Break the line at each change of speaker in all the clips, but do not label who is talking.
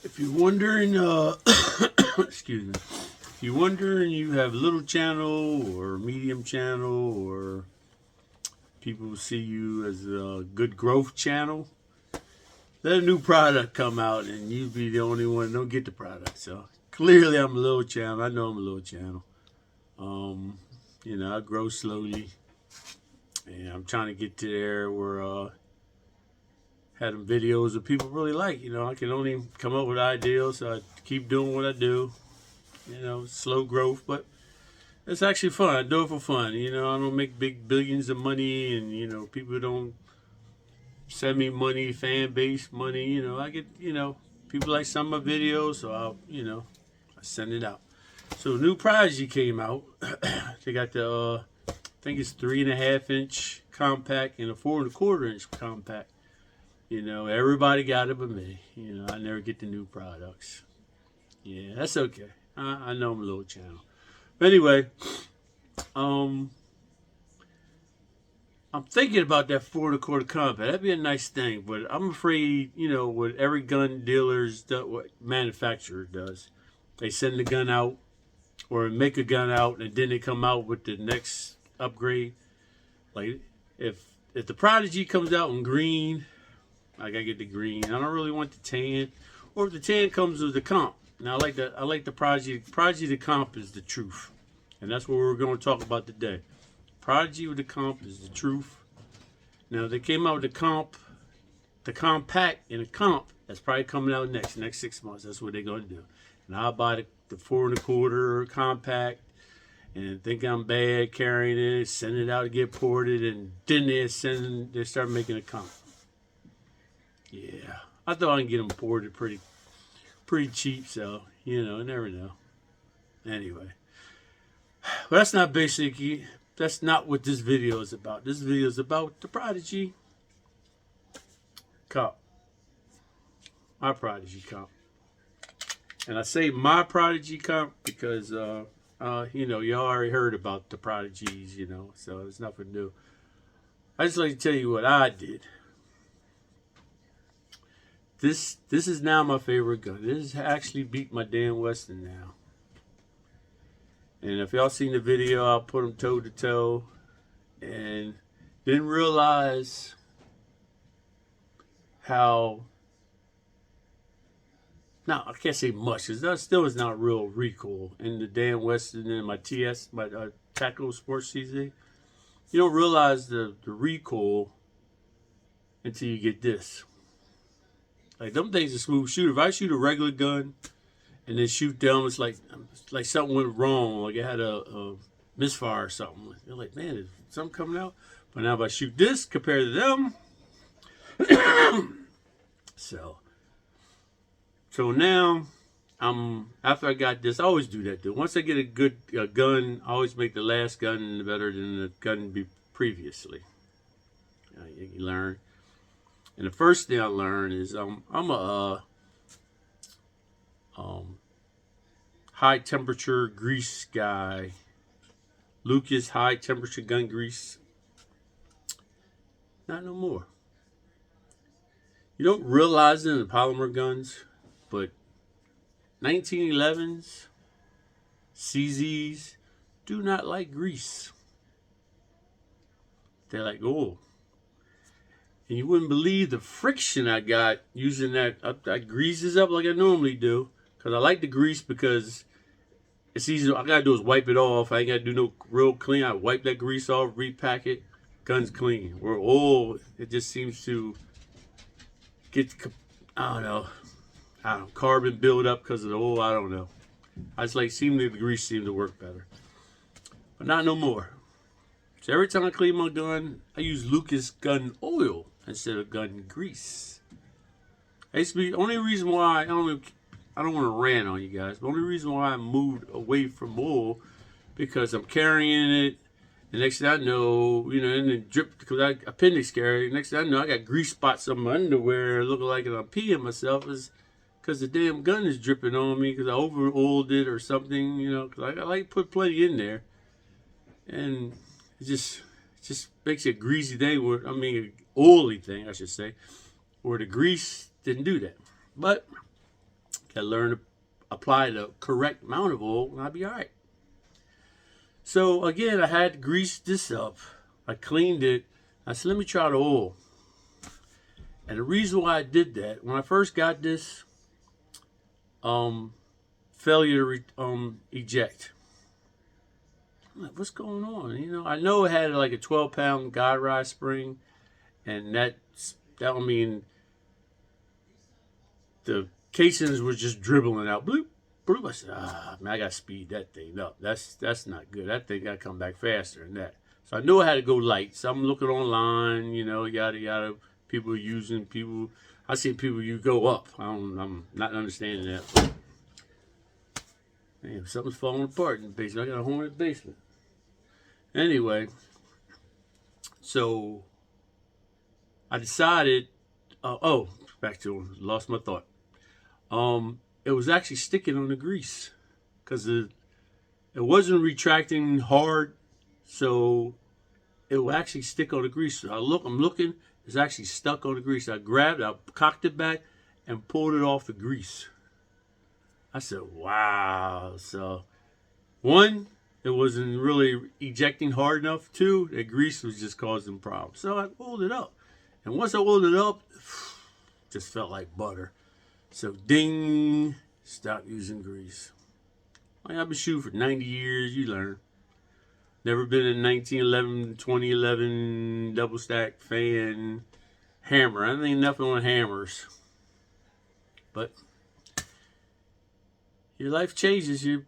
If you're wondering, excuse me, if you're wondering you have a little channel or medium channel or people see you as a good growth channel, let a new product come out and you be the only one that don't get the product. So clearly I'm a little channel. I know I'm a little channel. I grow slowly and I'm trying to get to there where had them videos that people really like. I can only come up with ideas, so I keep doing what I do. Slow growth, but it's actually fun. I do it for fun. I don't make big billions of money, and people don't send me money, fan base money. I get people like some of my videos, so I send it out. So new Prodigy came out. They got the I think it's 3.5-inch compact and a 4.25-inch compact. Everybody got it but me. I never get the new products. Yeah, that's okay. I know I'm a little channel. But anyway, I'm thinking about that 4.25 compact. That'd be a nice thing, but I'm afraid, what every gun dealer's what manufacturer does. They send the gun out or make a gun out and then they come out with the next upgrade. Like if the Prodigy comes out in green, I gotta get the green. I don't really want the tan. Or if the tan comes with the comp. Now I like the Prodigy. Prodigy the comp is the truth. And that's what we're going to talk about today. Prodigy with the comp is the truth. Now they came out with the compact and the comp. That's probably coming out next 6 months. That's what they're going to do. And I'll buy the 4.25 compact and think I'm bad carrying it, send it out to get ported, and then they start making a comp. Yeah, I thought I can get them ported pretty cheap, so, you never know. Anyway, but that's not what this video is about. This video is about the Prodigy Comp. My Prodigy Comp. And I say my Prodigy Comp because, you already heard about the Prodigies, so it's nothing new. I just like to tell you what I did. This is now my favorite gun. This has actually beat my Dan Weston now. And if y'all seen the video, I'll put them toe to toe. And didn't realize how. Now I can't say much because that still is not real recoil in the Dan Weston and my TS, my Tactical Sports CZ. You don't realize the recoil until you get this. Like them things are smooth shooter. If I shoot a regular gun and then shoot them, it's like something went wrong. Like it had a misfire or something. You're like, man, is something coming out? But now if I shoot this compared to them, so now after I got this, I always do that. Once I get a good gun, I always make the last gun better than the gun previously. You learn. And the first thing I learned is I'm a high temperature grease guy. Lucas high temperature gun grease. Not no more. You don't realize it in the polymer guns, but 1911s, CZs do not like grease. They're like, oh. And you wouldn't believe the friction I got using that. I greases up like I normally do. Because I like the grease because it's easy. All I got to do is wipe it off. I ain't got to do no real clean. I wipe that grease off, repack it. Gun's clean. Where oil, it just seems to get, I don't know, carbon build up because of the oil. I don't know. I just like the grease seemed to work better. But not no more. So every time I clean my gun, I use Lucas gun oil instead of gun grease. The only reason why I don't want to rant on you guys. The only reason why I moved away from oil because I'm carrying it. The next thing I know, and then drip because I appendix carry. Next thing I know, I got grease spots on my underwear, looking like I'm peeing myself. Is because the damn gun is dripping on me because I over oiled it or something. Because I like to put plenty in there, and it just makes it a greasy thing. Oily thing, I should say, where the grease didn't do that. But and learn to apply the correct amount of oil, and I'll be all right. So again, I had greased this up. I cleaned it. I said, let me try the oil. And the reason why I did that, when I first got this, failure to eject. I'm like, what's going on? You know, I know it had like a 12-pound guide rod spring, and that would mean the casings were just dribbling out. Bloop, bloop. I said, man, I got to speed that thing up. That's not good. That thing got to come back faster than that. So I knew I had to go light. So I'm looking online, you know, yada, yada. I see people you go up. I'm not understanding that. Man, something's falling apart in the basement. I got a hole in the basement. Anyway, so I decided, back to lost my thought. It was actually sticking on the grease because it wasn't retracting hard, so it will actually stick on the grease. So I'm looking, it's actually stuck on the grease. I cocked it back and pulled it off the grease. I said, wow. So, one, it wasn't really ejecting hard enough. Two, the grease was just causing problems. So I oiled it up. And once I oiled it up, just felt like butter. So ding, stop using grease. I've been shooting for 90 years, you learn. Never been a 1911, 2011 double stack fan hammer. I ain't nothing on hammers. But your life changes, you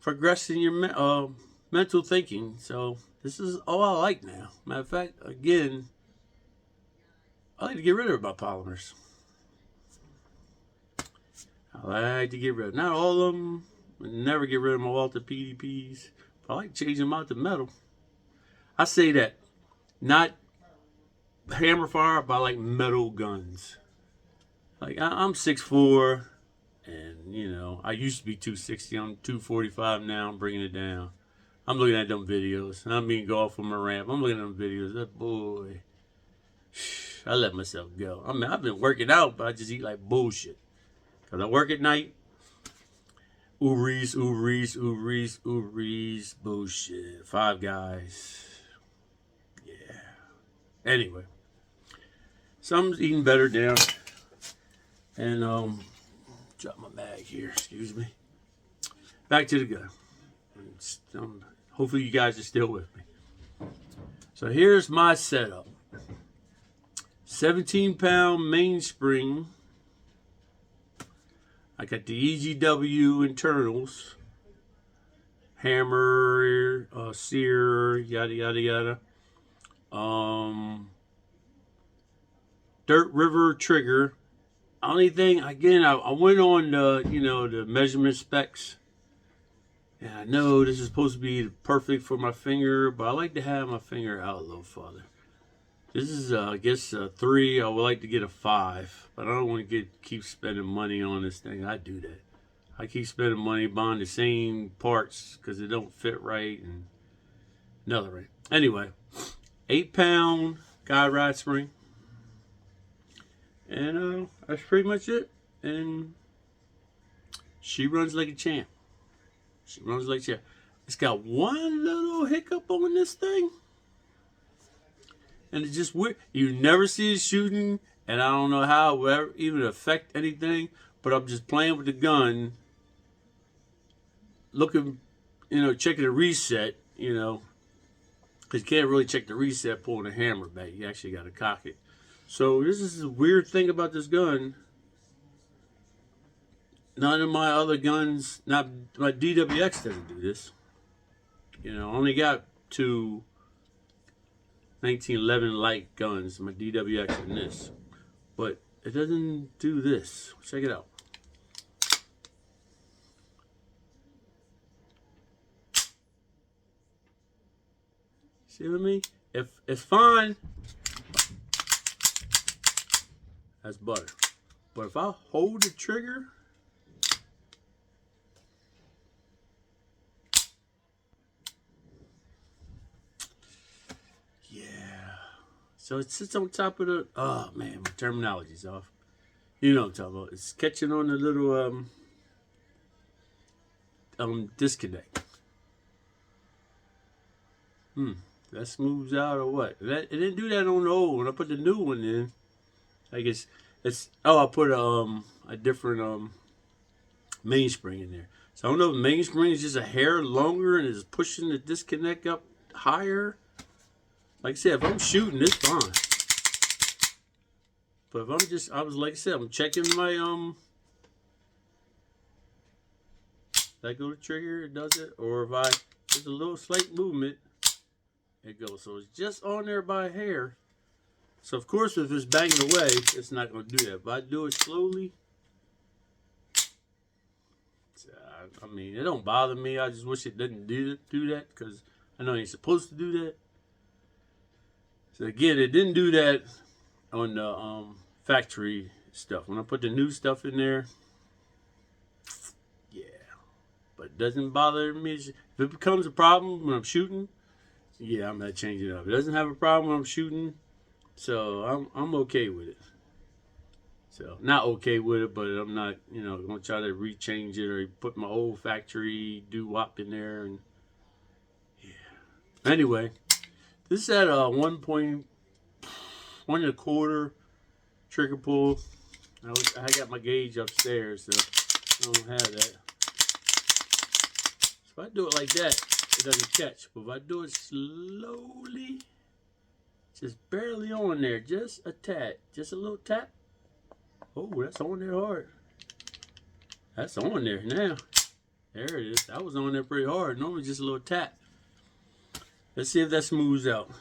progress in your mental thinking. So this is all I like now. Matter of fact, again, I like to get rid of my polymers. I like to get rid of, not all of them. I never get rid of my Walter PDPs. But I like changing them out to metal. I say that, not hammer fire, but I like metal guns. Like I'm 6'4", and you know I used to be 260. I'm 245 now. I'm bringing it down. I'm looking at them videos. I mean, go off on my ramp. I'm looking at them videos. That boy, I let myself go. I mean, I've been working out, but I just eat like bullshit. Cause I work at night. Uris, bullshit. Five Guys. Yeah. Anyway, so I'm eating better now. And drop my bag here. Excuse me. Back to the gun. Hopefully you guys are still with me. So here's my setup. 17-pound mainspring. I got the EGW internals, hammer, sear, yada yada yada. Dirt River trigger. Only thing, again, I went on the measurement specs, and I know this is supposed to be perfect for my finger, but I like to have my finger out a little farther. This is, I guess, a 3. I would like to get a 5, but I don't want to keep spending money on this thing. I do that. I keep spending money buying the same parts because it don't fit right and another right. Anyway, 8-pound guide rod spring, and that's pretty much it. And she runs like a champ. She runs like a champ. It's got one little hiccup on this thing. And it's just weird. You never see it shooting, and I don't know how it will ever even affect anything, but I'm just playing with the gun, looking, checking the reset, because you can't really check the reset pulling the hammer back. You actually got to cock it. So this is a weird thing about this gun. None of my other guns, not my DWX doesn't do this. I only got 2 1911 light guns, my DWX and this, but it doesn't do this. Check it out. See what I mean? If it's fine, that's butter. But if I hold the trigger, so it sits on top of the, oh man, my terminology's off. You know what I'm talking about. It's catching on the little disconnect. That smooths out or what? It didn't do that on the old one. I put the new one in. I guess it's I put a different mainspring in there. So I don't know if the mainspring is just a hair longer and is pushing the disconnect up higher. Like I said, if I'm shooting, it's fine. But if I'm just, like I said, I'm checking my I go to trigger, it does it, or if there's a little slight movement, it goes. So it's just on there by hair. So of course, if it's banging away, it's not going to do that. If I do it slowly, I mean, it don't bother me. I just wish it didn't do that because I know it ain't supposed to do that. So again, it didn't do that on the factory stuff. When I put the new stuff in there, yeah. But it doesn't bother me. If it becomes a problem when I'm shooting, yeah, I'm gonna change it up. It doesn't have a problem when I'm shooting, so I'm okay with it. So not okay with it, but I'm not, gonna try to rechange it or put my old factory doo-wop in there. And yeah. Anyway, this is at 1.1 1/4 trigger pull. I got my gauge upstairs, so I don't have that. So if I do it like that, it doesn't catch. But if I do it slowly, just barely on there, just a tad, just a little tap. Oh, that's on there hard. That's on there now. There it is. That was on there pretty hard. Normally just a little tap. Let's see if that smooths out.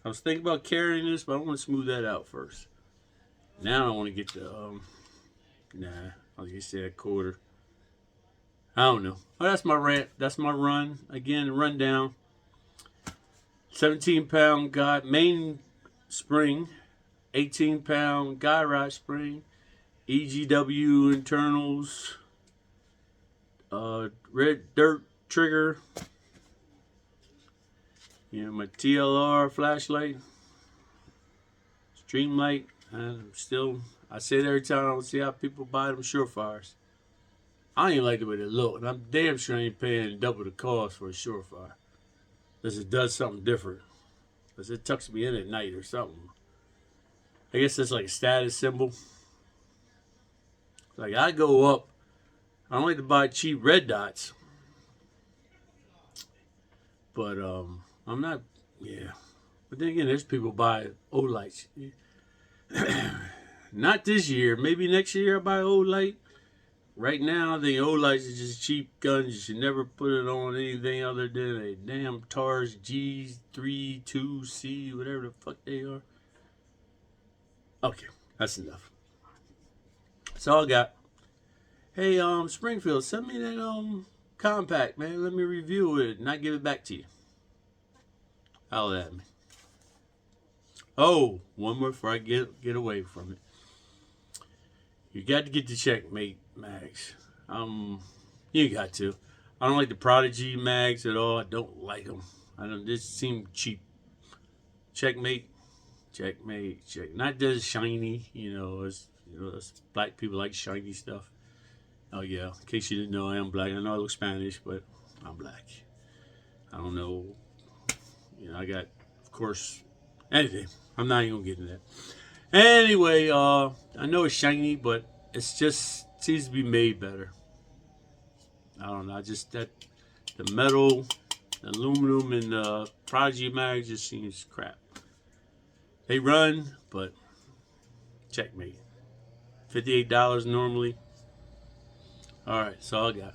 I was thinking about carrying this, but I want to smooth that out first. Now I want to get the, I'll just say a 1/4. I don't know. Oh, that's my rant. That's my run. Again, rundown. 17-pound guide main spring. 18-pound guide rod spring. EGW internals. Red dirt trigger. My TLR flashlight. Stream light. I say it every time. I don't see how people buy them Surefires. I ain't like the way they look, and I'm damn sure I ain't paying double the cost for a Surefire. Unless it does something different. Unless it tucks me in at night or something. I guess that's like a status symbol. Like, I go up. I don't like to buy cheap red dots. But, I'm not, yeah. But then again, there's people buy O-lights. Not this year. Maybe next year I'll buy O-light. Right now, the O-lights are just cheap guns. You should never put it on anything other than a damn TARS G32C, whatever the fuck they are. Okay, that's enough. That's all I got. Hey, Springfield, send me that compact, man. Let me review it and I give it back to you. Holler at me. Oh, one more before I get away from it. You got to get the Checkmate mags. You got to. I don't like the Prodigy mags at all. I don't like them. They seem cheap. Checkmate. Not just shiny. It's black people like shiny stuff. Oh yeah. In case you didn't know, I am black. I know I look Spanish, but I'm black. I don't know. I got, of course. Anything. I'm not even gonna get into that. Anyway, I know it's shiny, but it's just seems to be made better. I don't know. The metal, the aluminum, and the Prodigy mag just seems crap. They run, but Checkmate. $58 normally. All right, that's all I got.